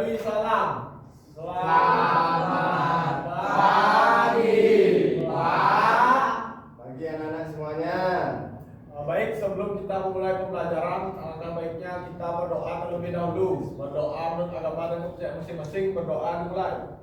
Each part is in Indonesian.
beri salam. Selamat pagi, Pak. Bagi anak-anak semuanya. Baik, sebelum kita memulai pembelajaran, alangkah baiknya kita berdoa terlebih dahulu. Berdoa menurut agama dan masing-masing, berdoa dimulai.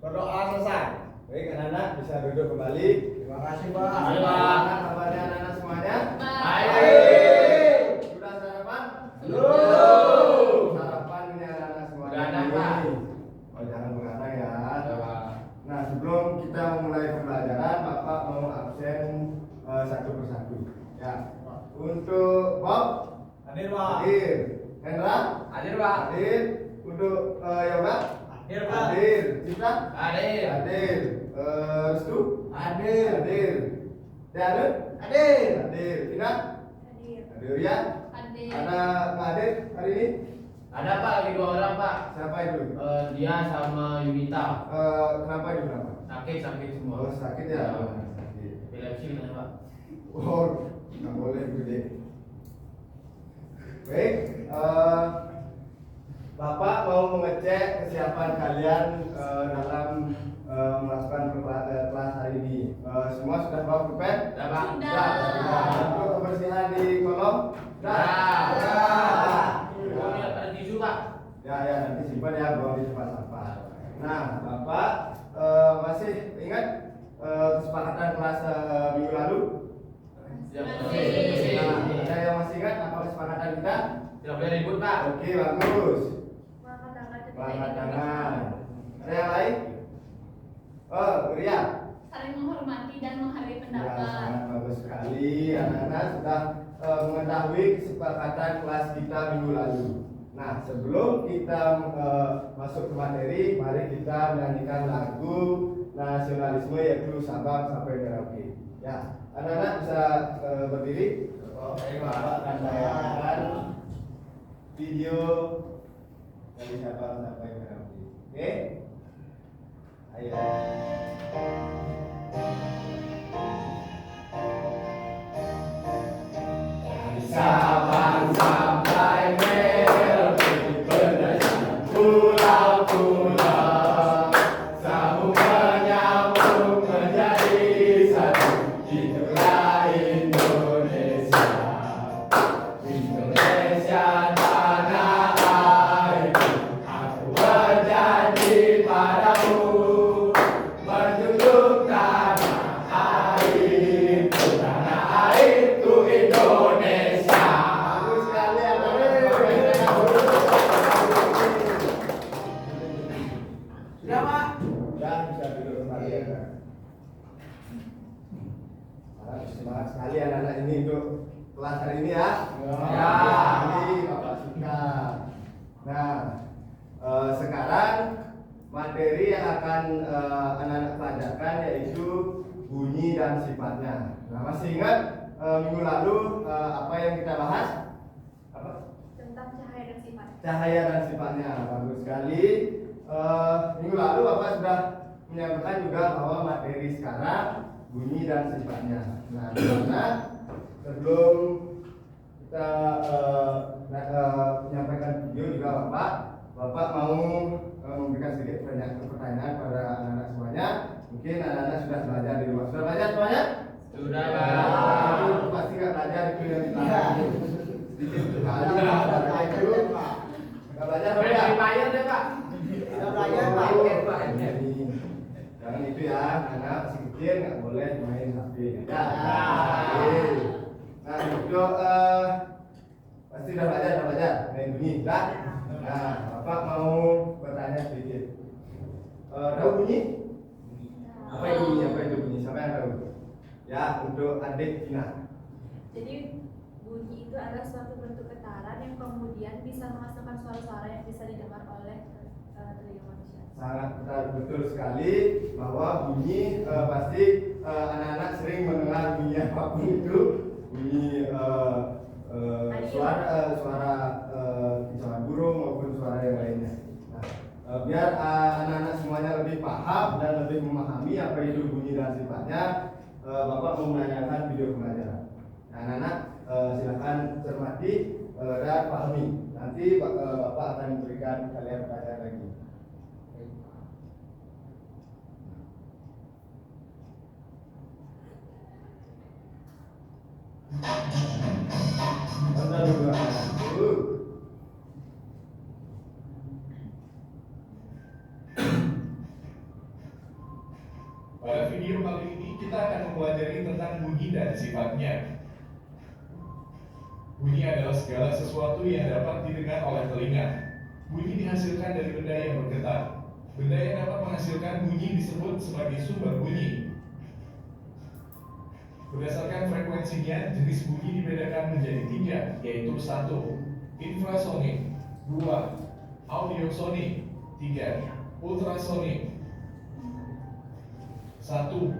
Berdoa selesai. Baik anak-anak bisa duduk kembali. Terima kasih Pak. Terima kasih, Pak. Gimana kabarnya anak-anak semuanya? Baik. Sudah sarapan? Belum. Sarapan ini anak-anak semuanya. Begadang, Pak. Oh jangan begadang ya. Nah sebelum kita memulai pembelajaran, Bapak mau absen satu persatu. Ya. Untuk Bob Hadir, Pak. hadir. Hendra Hadir, Pak. hadir. Untuk Yoga Hadir, Pak. hadir. Citra Hadir. hadir. Restu Hadir. hadir. Darun Hadir. hadir. Ina Hadir. hadir ya. Hadir. Ada nggak hadir hari ini? Ada Pak, lagi 2 orang Pak. Siapa itu? Dia sama Yunita. Kenapa itu kenapa? Sakit semua. Oh sakit ya. Sakit. Epilepsi katanya Pak. Oh nggak boleh gede. Baik. Bapak mau mengecek kesiapan kalian dalam melakukan kelas hari ini. Semua sudah bawa pulpen? Sudah Pak. Sudah. Untuk kebersihan di kolom? Sudah. Sudah. Ini ada tisu Pak. Ya nanti simpan ya buang di tempat sampah. Nah Bapak masih ingat kesepakatan kelas minggu lalu? Masih. Nah, ada yang masih ingat apa kesepakatan kita? Tidak boleh ribut Pak. Oke bagus. Mengangkat tangan ketika Angkat ingin tangan. berbicara. Ada yang lain? Oh Ria. Saling menghormati dan menghargai Ya, pendapat. sangat bagus sekali. Anak-anak sudah mengetahui kesepakatan kelas kita minggu lalu. Nah, sebelum kita masuk ke materi, mari kita menyanyikan lagu nasionalisme yaitu Sabang sampai Merauke. Ya, anak-anak bisa berdiri. Baik, Pak. Bapak akan tayangkan video dari Sabang sampai Merauke. Oke? Ayo. Sabang sampai Merauke, berdasar pulau-pulau, sambung menyambung menjadi satu. Itulah Indonesia, Indonesia tanah airku. Aku berjanji padamu, menjunjung tanah airku, tanah airku Indonesia. Bagus sekali anak-anak. Sudah Pak. Dan bisa duduk kembali ya. Semangat sekali anak-anak ini untuk kelas hari ini ya. Ya. Sekali Bapak suka. Nah, sekarang materi yang akan anak-anak pelajarkan yaitu bunyi dan sifatnya. Nah, masih ingat minggu lalu apa yang kita bahas? Apa? Tentang cahaya dan sifat. Cahaya dan sifatnya. Bagus sekali. Minggu lalu Bapak sudah menyampaikan juga bahwa materi sekarang bunyi dan sifatnya. Nah, karena sebelum kita menyampaikan video juga Bapak mau memberikan sedikit pertanyaan pada anak-anak semuanya. Mungkin anak-anak sudah belajar di rumah. Sudah belajar semuanya? Sudah Nah, Pak. itu pasti nggak belajar itu yang di belakang. Sedikit sekali belajar itu. Nggak belajar apa ya? Bayar deh Pak. Sudah belajar, Pak. Jangan itu ya, anak masih kecil nggak boleh main HP. Ya. Nah, itu pasti udah belajar main bunyi, kan? Nah, Bapak mau bertanya sedikit. Tahu bunyi? Apa itu bunyi? Apa itu bunyi? Siapa yang tahu? Ya, untuk adik Tina. Jadi bunyi itu adalah suatu bentuk getaran yang kemudian bisa menghasilkan suara-suara yang bisa didengar oleh telinga manusia. Sangat betul sekali bahwa bunyi pasti anak-anak sering mendengar bunyi apapun itu, bunyi suara kicauan burung maupun suara yang lainnya. Nah, biar anak-anak semuanya lebih paham dan lebih memahami apa itu bunyi dan sifatnya, Bapak mau menanyakan video pembelajaran. Nah, anak-anak silakan cermati kalian pahami. Nanti Bapak akan memberikan kalian pelajaran lagi. Anda dulu. Pada video kali ini kita akan mempelajari tentang bunyi dan sifatnya. Bunyi adalah segala sesuatu yang dapat didengar oleh telinga. Bunyi dihasilkan dari benda yang bergetar. Benda yang dapat menghasilkan bunyi disebut sebagai sumber bunyi. Berdasarkan frekuensinya, jenis bunyi dibedakan menjadi 3, yaitu 1. Infrasonik, 2. Audiosonik, 3. Ultrasonik. 1.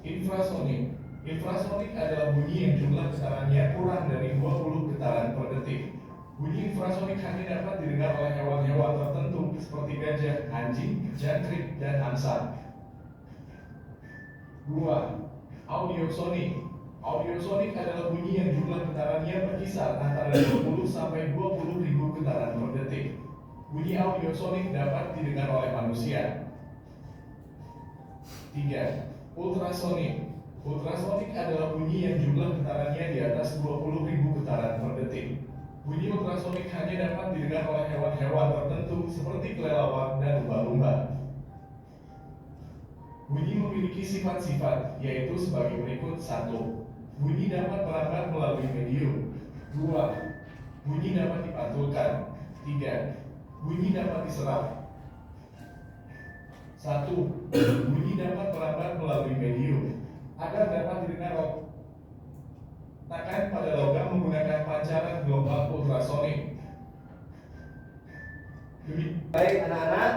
Infrasonik. Infrasonik adalah bunyi yang jumlah getarannya kurang dari 20 getaran per detik. Bunyi infrasonik hanya dapat didengar oleh hewan-hewan tertentu seperti gajah, anjing, jangkrik, dan angsa. 2. Audiosonik. Audiosonik adalah bunyi yang jumlah getarannya berkisar antara 20 sampai 20 ribu getaran per detik. Bunyi audiosonik dapat didengar oleh manusia. 3. Ultrasonik. Ultrasonik adalah bunyi yang jumlah getarannya di atas 20 ribu getaran per detik. Bunyi ultrasonik hanya dapat didengar oleh hewan-hewan tertentu seperti kelelawar dan lumba-lumba. Bunyi memiliki sifat-sifat, yaitu sebagai berikut. 1. Bunyi dapat merambat melalui medium. 2. Bunyi dapat dipantulkan. 3. Bunyi dapat diserap. 1. Bunyi dapat merambat melalui medium. Agar dapat didengar letakkan pada logam menggunakan pancaran gelombang ultrasonik. Baik anak-anak,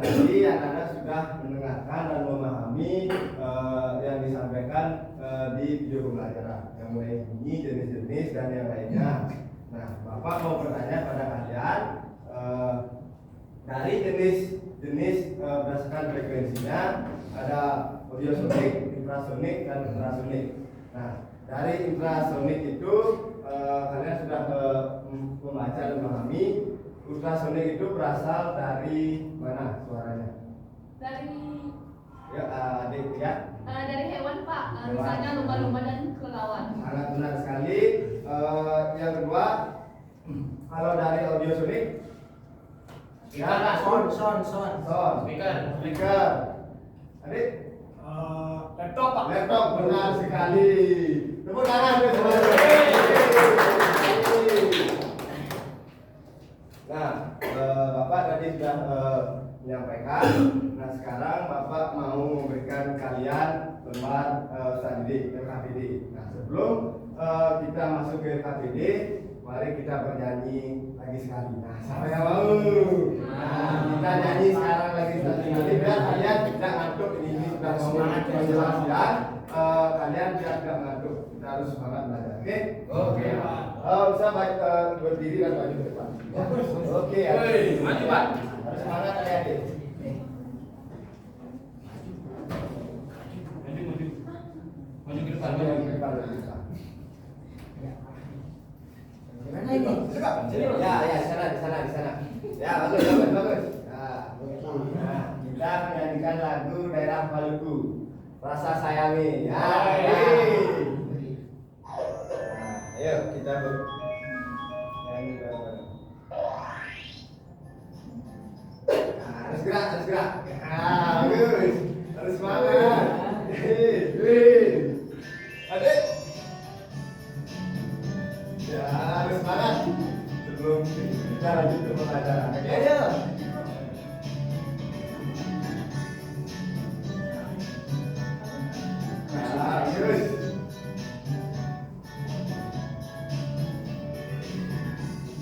tadi anak-anak sudah mendengarkan dan memahami yang disampaikan di video pembelajaran yang mulai bunyi, jenis-jenis dan yang lainnya. Nah, Bapak mau bertanya pada kalian dari jenis-jenis berdasarkan frekuensinya ada audiosonik, infrasonik, dan ultrasonik. Nah, dari infrasonik itu kalian sudah membaca dan memahami. Ultrasonik itu berasal dari mana suaranya? Dari Ya, adik ya. dari hewan Pak, Hewan. misalnya lumba-lumba dan kelelawar. Sangat benar sekali. Yang kedua, kalau dari audiosonik, Son. speaker. Adik, Laptop Pak. laptop benar sekali. Tepuk tangan buat semuanya. Nah, Bapak tadi sudah menyampaikan. Nah, sekarang Bapak mau memberikan kalian lembar studi LKPD. Nah, sebelum kita masuk ke LKPD, mari kita bernyanyi lagi sekali. Nah, siapa yang mau? Nah, kita nyanyi sekarang lagi sekali. Biar kalian tidak ngantuk. Ini sudah mau menjelang siang. Kalian biar tidak ngantuk. Kita harus semangat belajar. Oke? Oke, Pak. Bisa berdiri dan maju ke depan. Oke. Maju, Pak. Harus semangat adik-adik. Maju ke depan. Maju ke depan lebih besar. Gimana ini? Ya, di sana. Ya, bagus. Nah, kita menyanyikan lagu daerah Maluku. Rasa Sayangi. Ya. Ayo kita nyanyi bareng. Harus gerak. Bagus. Harus semangat. Adik. Ya, harus semangat. Sebelum kita lanjut ke pelajaran. Oke, ayo. Bagus.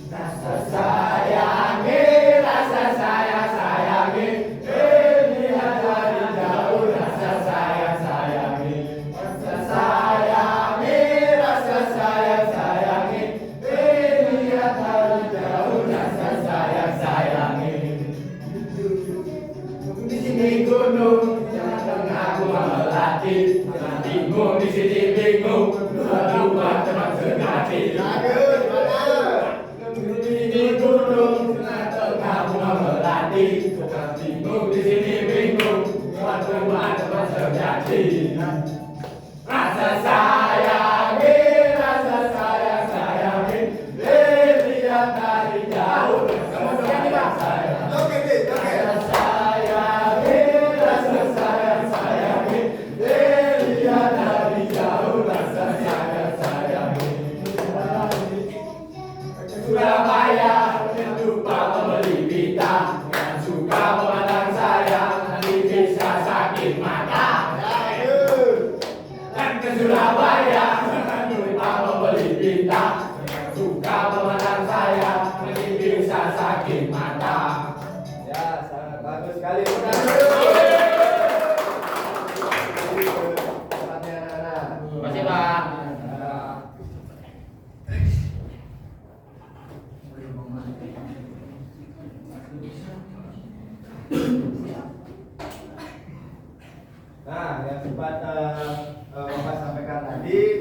Rasa sayangi, lihat dari jauh. Rasa sayangi, lihat dari jauh. Rasa sayangi. Di sini gunung, jangan tengah gua melati. Jangan bingung, di sini bingung. Dua teman sekali. Bagus, mana?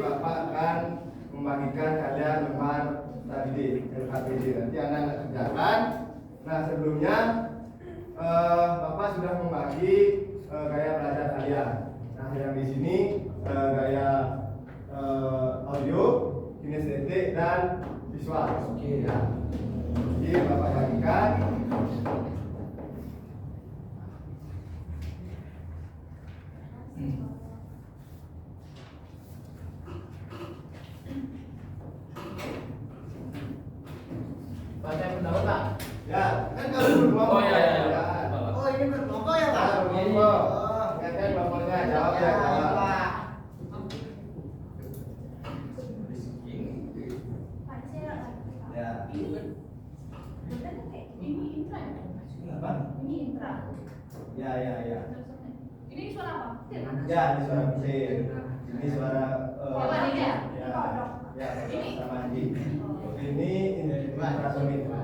Bapak akan membagikan kalian lembar tadi LKPD. Nanti anak kerjakan. Nah sebelumnya Bapak sudah membagi gaya belajar kalian. Nah yang di sini gaya audio, kinestetik dan visual. Oke ya. Jadi Bapak bagikan. Baca pendapat Pak. Ya, kan kalau berkelompok. Oh, iya, iya. Ya. Oh ini berkelompok ya Pak? Ah, berkelompok. Ingatkan kelompoknya, jawab ya, jawab. Pak. Pak, saya Ya. benar kayak ini intra ya? Apa? Ini intra. Ya, ya, ya. Ini suara apa? Ya, ini suara mesin. Ini suara Hewan ini ya? Ya, Kodok. ya, Ini? sama anjing. Ini infrasonik. Infra.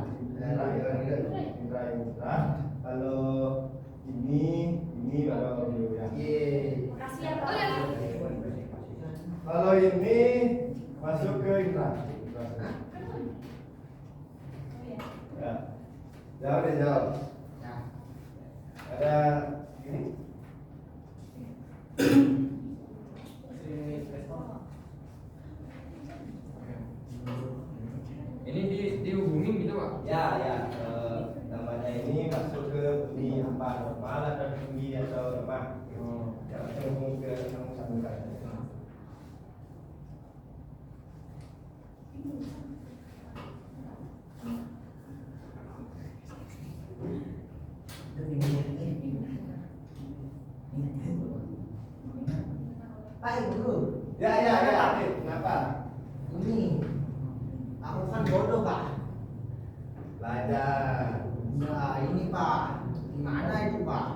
Kalau ini baru audio ya. Makasih ya Pak. Kalau ini masuk ke infra. Ya. Jawab deh, jawab. Ada ini. Ini dihubungin gitu Pak? Ya, ya. Namanya ini masuk ke bunyi apa? Normal atau tinggi atau lemah? Ya, langsung ke sambungan. Pak Ibu dulu. Ya, ya, ya. Kenapa? Ini aku kan bodoh Pak. Belajar. Ya ini Pak. Gimana itu Pak?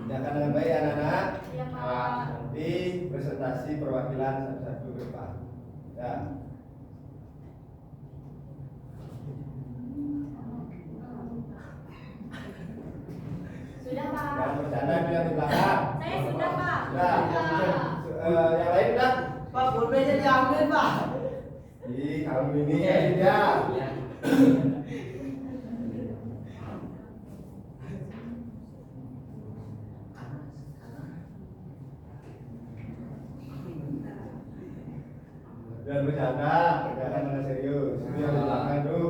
Kerjakan dengan baik anak-anak. Iya Pak. Nanti presentasi perwakilan satu-satu ke depan. Ya. Sudah Pak. Jangan bercanda bilang di belakang. Saya sudah Pak. Sudah. Yang lain udah. Pak pulpennya diambil Pak. Ih, kamu ini ya tidak. Jangan bercanda, kerjakan mana serius. Itu yang di belakang tuh.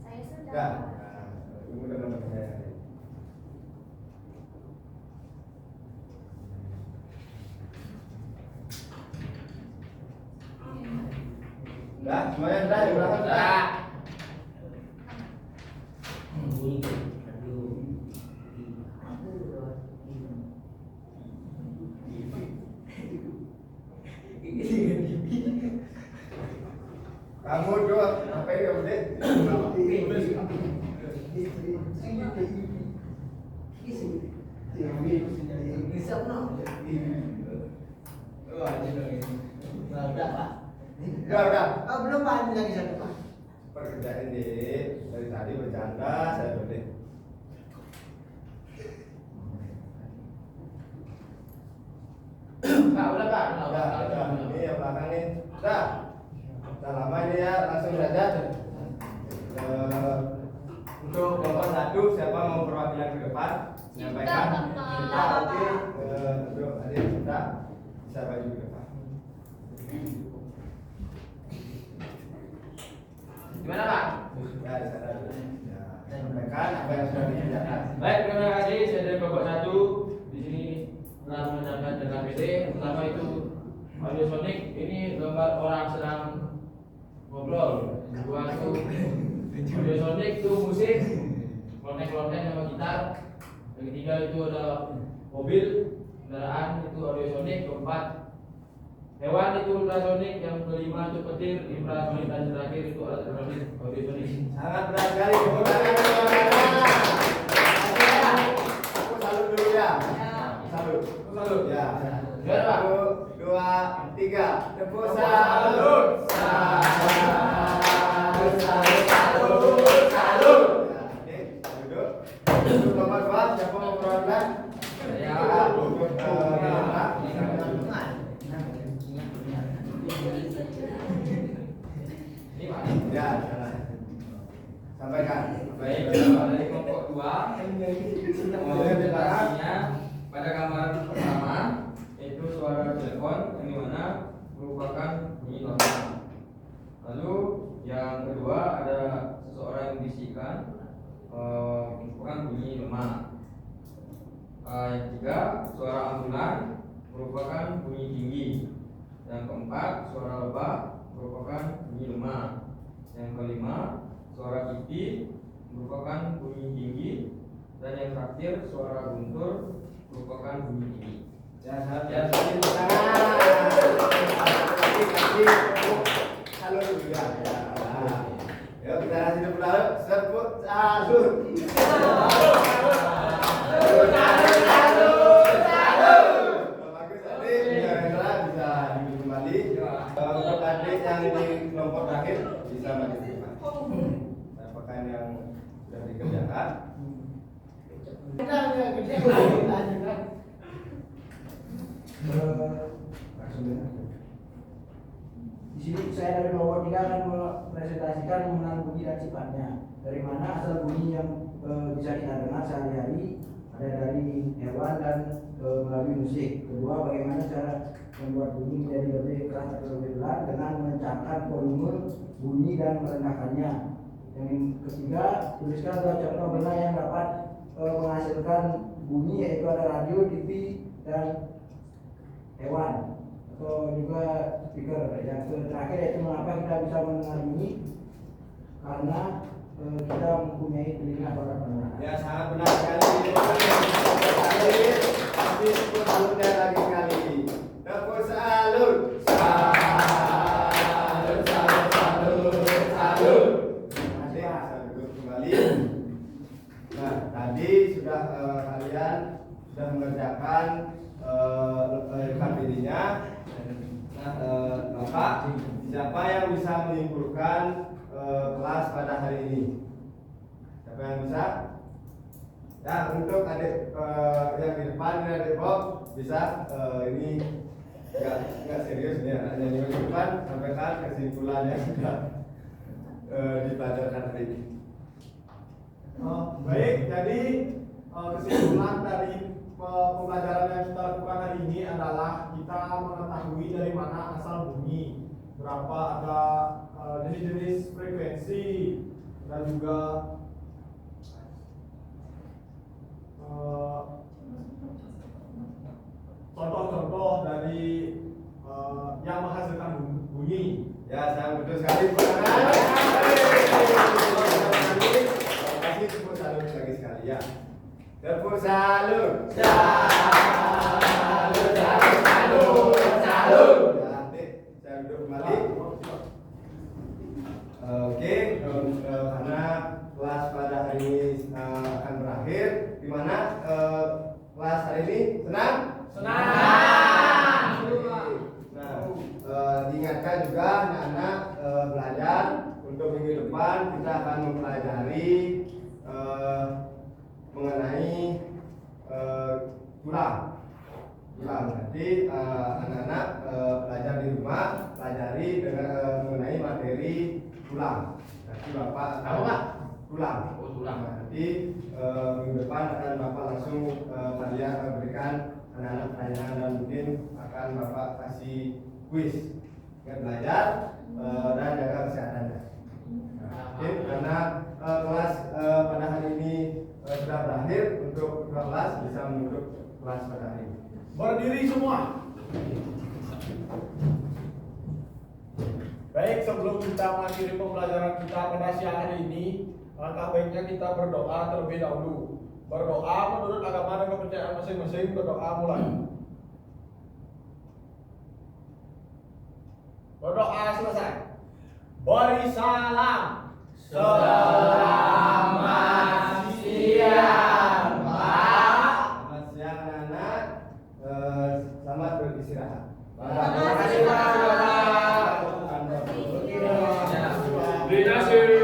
Saya sudah. Enggak. Pak. Nah, tunggu dengan saya. Udah, semuanya udah di belakang udah. Kamu dua, apa ini kamu deh? Bisa no? Udah Pak. Udah. Oh belum Pak ini lagi satu Pak. Pekerjaan ini dari tadi bercanda, saya boleh. Pak udah Pak. Udah. Ini yang belakang nih. Udah. Udah lama ini ya, langsung saja. Untuk kelompok satu, siapa mau perwakilan ke depan? Menyampaikan. Kita, Oke. Untuk adik kita bisa maju ke depan. Gimana Pak? Ya, di sana dulu. Ya, sampaikan apa yang sudah dikerjakan. Baik, terima kasih. Saya dari kelompok 1 di sini telah mengerjakan dengan PD. Pertama itu audio sonik. Ini gambar orang sedang ngobrol. Kedua itu audio sonik itu musik, klonek-klonek sama gitar. Yang ketiga itu ada mobil, kendaraan itu audio sonik. Keempat Hewan itu ultrasonik, yang kelima itu petir, infrasonik, dan terakhir itu alat elektronik audiosonik. Sangat benar sekali. Tepuk tangan untuk anak-anak. Aku salut dulu ya. Salut. Salut. Ya. Biar, Pak. 1, 2, 3. Tepuk Salut. salut. Salut. Salut. Salut. Ya, oke. Duduk. Untuk nomor 2, siapa mau perwakilan? Saya. Untuk Ini Pak. ya, sampaikan. Baik, dari kelompok 2 presentasinya pada gambar pertama itu suara telepon yang dimana merupakan bunyi normal. Lalu yang kedua ada seseorang yang bisikan merupakan bunyi lemah. Yang ketiga suara ambulan merupakan bunyi tinggi. Yang keempat suara lebah merupakan bunyi lemah. Yang kelima suara kipi merupakan bunyi tinggi, dan yang terakhir suara guntur merupakan bunyi tinggi. Ya, salut. Ya, Tepuk tangan. Kasih. Salut dulu ya. Ya, kita kasih tepuk tangan. Tepuk salut. Bagus, adik. Ya, Indra bisa duduk kembali. Untuk adik yang di kelompok terakhir bisa maju ke depan. Apakah yang sudah dikerjakan? Di sini saya dari nomor 3 akan mempresentasikan mengenai bunyi dan sifatnya. Dari mana asal bunyi yang bisa kita dengar sehari-hari, ada dari hewan dan melalui musik. Kedua, bagaimana cara membuat bunyi menjadi lebih keras atau lebih pelan dengan mengencangkan volume bunyi dan merendahkannya. Yang ketiga, tuliskan dua contoh benda yang dapat menghasilkan bunyi, yaitu ada radio, TV, dan hewan atau juga speaker. Yang terakhir yaitu mengapa kita bisa mendengar bunyi, karena kita mempunyai telinga pada pendengaran. Ya, sangat benar sekali. Tapi tepuk salutnya lagi sekali. Tepuk salut. Salut, salut, salut, salut. Adik, bisa duduk kembali. Nah, tadi sudah kalian sudah mengerjakan rekam dirinya. Nah, Bapak, siapa yang bisa menyimpulkan kelas pada hari ini? Siapa yang bisa? Ya, untuk adik yang di depan, ini adik Bob bisa. Ini nggak serius nih, hanya di depan sampaikan kesimpulan yang sudah dipelajarkan hari ini. Baik, jadi kesimpulan dari pembelajaran yang kita lakukan hari ini adalah kita mengetahui dari mana asal bunyi, berapa ada jenis-jenis frekuensi, dan juga contoh-contoh dari yang menghasilkan bunyi. Ya, sangat betul sekali. Terima kasih, tepuk salut lagi sekali ya. Tepuk salut. Salut, salut, salut, salut. Ya, adik, saya duduk kembali. Oke, karena kelas pada hari ini akan berakhir, di mana kelas hari ini senang? Senang. Nah, diingatkan juga anak-anak belajar untuk minggu depan kita akan mempelajari mengenai tulang. Nanti anak-anak belajar di rumah, pelajari dengan mengenai materi tulang. Nanti Bapak Apa, Pak? Tulang. Oh, tulang. Nanti minggu depan akan Bapak langsung kalian berikan anak-anak pertanyaan, dan mungkin akan Bapak kasih kuis. Ingat belajar dan jaga kesehatannya. Mungkin karena kelas pada hari ini sudah berakhir, untuk kelas bisa menutup kelas pada hari ini. Berdiri semua. Baik, sebelum kita mengakhiri pembelajaran kita pada siang hari ini, alangkah baiknya kita berdoa terlebih dahulu. Berdoa menurut agama dan kepercayaan masing-masing. Berdoa mulai. Berdoa selesai. Beri salam. Selamat siang, Pak. Selamat siang, anak-anak. Selamat beristirahat. Terima kasih, Pak. Terima kasih.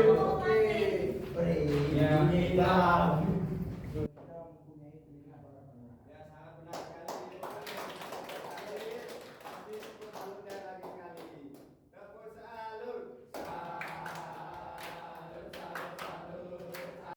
Beri.